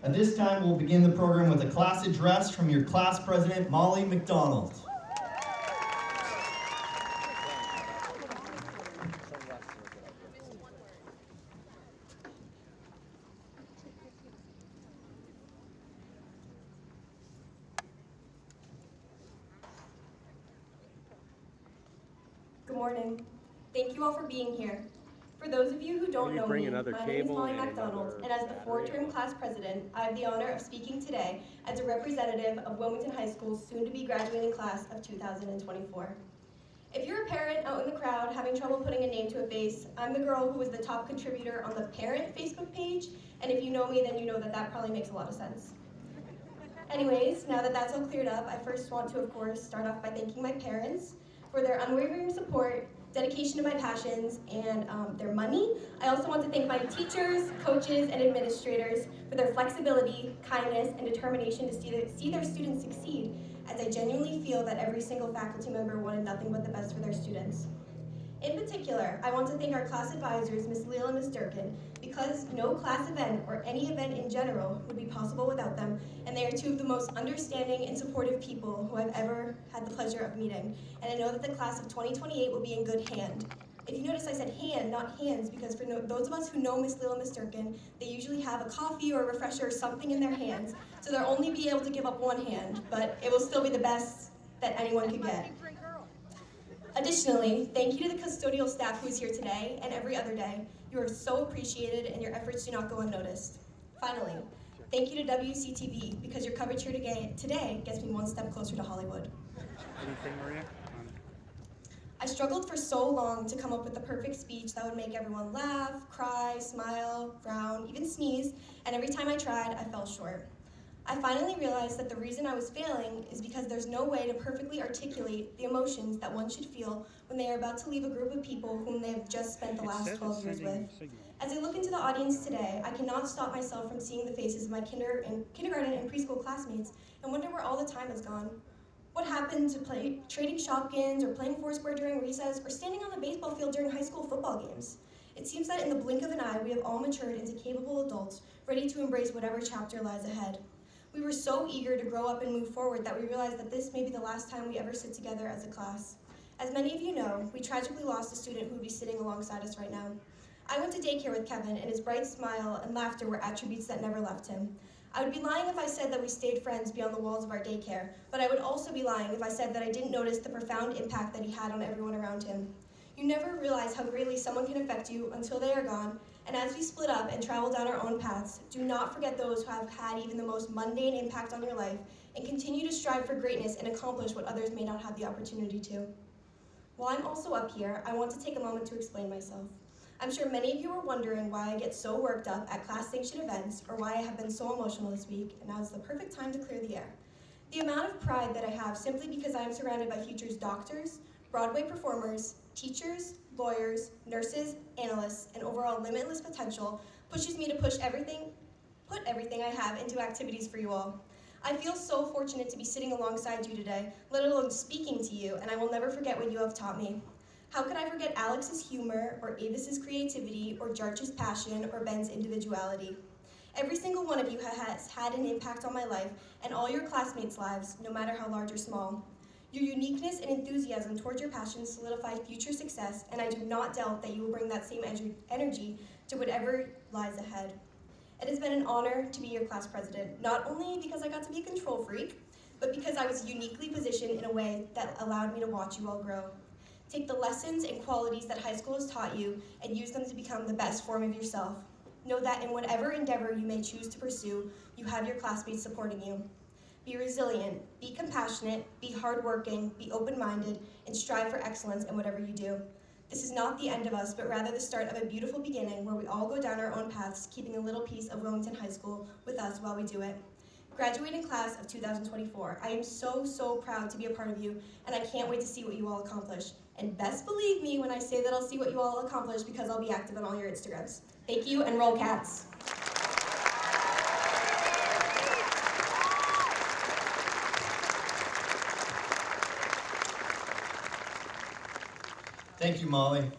At this time, we'll begin the program with a class address from your class president, Molly MacDonald. Good morning. Thank you all for being here. For those of you who don't know me, my name is Molly MacDonald, and as the four-term class president, I have the honor of speaking today as a representative of Wilmington High School's soon-to-be graduating class of 2024. If you're a parent out in the crowd having trouble putting a name to a face, I'm the girl who was the top contributor on the parent Facebook page, and if you know me, then you know that that probably makes a lot of sense. Anyways, now that that's all cleared up, I first want to, of course, start off by thanking my parents for their unwavering support, dedication to my passions, and their money. I also want to thank my teachers, coaches, and administrators for their flexibility, kindness, and determination to see their students succeed, as I genuinely feel that every single faculty member wanted nothing but the best for their students. In particular, I want to thank our class advisors, Ms. Leal and Ms. Durkin, because no class event or any event in general would be possible without them, and they are two of the most understanding and supportive people who I've ever had the pleasure of meeting, and I know that the class of 2028 will be in good hand. If you notice, I said hand, not hands, because for those of us who know Ms. Leal and Ms. Durkin, they usually have a coffee or a refresher or something in their hands, so they'll only be able to give up one hand, but it will still be the best that anyone could get. Additionally, thank you to the custodial staff who is here today and every other day. You are so appreciated and your efforts do not go unnoticed. Finally, thank you to WCTV because your coverage here today gets me one step closer to Hollywood. Anything, Maria? I struggled for so long to come up with the perfect speech that would make everyone laugh, cry, smile, frown, even sneeze, and every time I tried, I fell short. I finally realized that the reason I was failing is because there's no way to perfectly articulate the emotions that one should feel when they are about to leave a group of people whom they have just spent the last 12 years with. As I look into the audience today, I cannot stop myself from seeing the faces of my kindergarten and preschool classmates and wonder where all the time has gone. What happened to trading Shopkins or playing Foursquare during recess or standing on the baseball field during high school football games? It seems that in the blink of an eye, we have all matured into capable adults, ready to embrace whatever chapter lies ahead. We were so eager to grow up and move forward that we realized that this may be the last time we ever sit together as a class. As many of you know, we tragically lost a student who would be sitting alongside us right now. I went to daycare with Kevin, and his bright smile and laughter were attributes that never left him. I would be lying if I said that we stayed friends beyond the walls of our daycare, but I would also be lying if I said that I didn't notice the profound impact that he had on everyone around him. You never realize how greatly someone can affect you until they are gone, and as we split up and travel down our own paths, do not forget those who have had even the most mundane impact on your life, and continue to strive for greatness and accomplish what others may not have the opportunity to. While I'm also up here, I want to take a moment to explain myself. I'm sure many of you are wondering why I get so worked up at class-sanctioned events, or why I have been so emotional this week, and now is the perfect time to clear the air. The amount of pride that I have simply because I am surrounded by future's doctors, Broadway performers, teachers, lawyers, nurses, analysts, and overall limitless potential pushes me to put everything I have into activities for you all. I feel so fortunate to be sitting alongside you today, let alone speaking to you, and I will never forget what you have taught me. How could I forget Alex's humor, or Avis's creativity, or Jarch's passion, or Ben's individuality? Every single one of you has had an impact on my life, and all your classmates' lives, no matter how large or small. Your uniqueness and enthusiasm towards your passions solidify future success, and I do not doubt that you will bring that same energy to whatever lies ahead. It has been an honor to be your class president, not only because I got to be a control freak, but because I was uniquely positioned in a way that allowed me to watch you all grow. Take the lessons and qualities that high school has taught you and use them to become the best form of yourself. Know that in whatever endeavor you may choose to pursue, you have your classmates supporting you. Be resilient, be compassionate, be hardworking, be open-minded, and strive for excellence in whatever you do. This is not the end of us, but rather the start of a beautiful beginning where we all go down our own paths, keeping a little piece of Wilmington High School with us while we do it. Graduating class of 2024, I am so proud to be a part of you, and I can't wait to see what you all accomplish. And best believe me when I say that I'll see what you all accomplish because I'll be active on all your Instagrams. Thank you, and roll Cats. Thank you, Molly.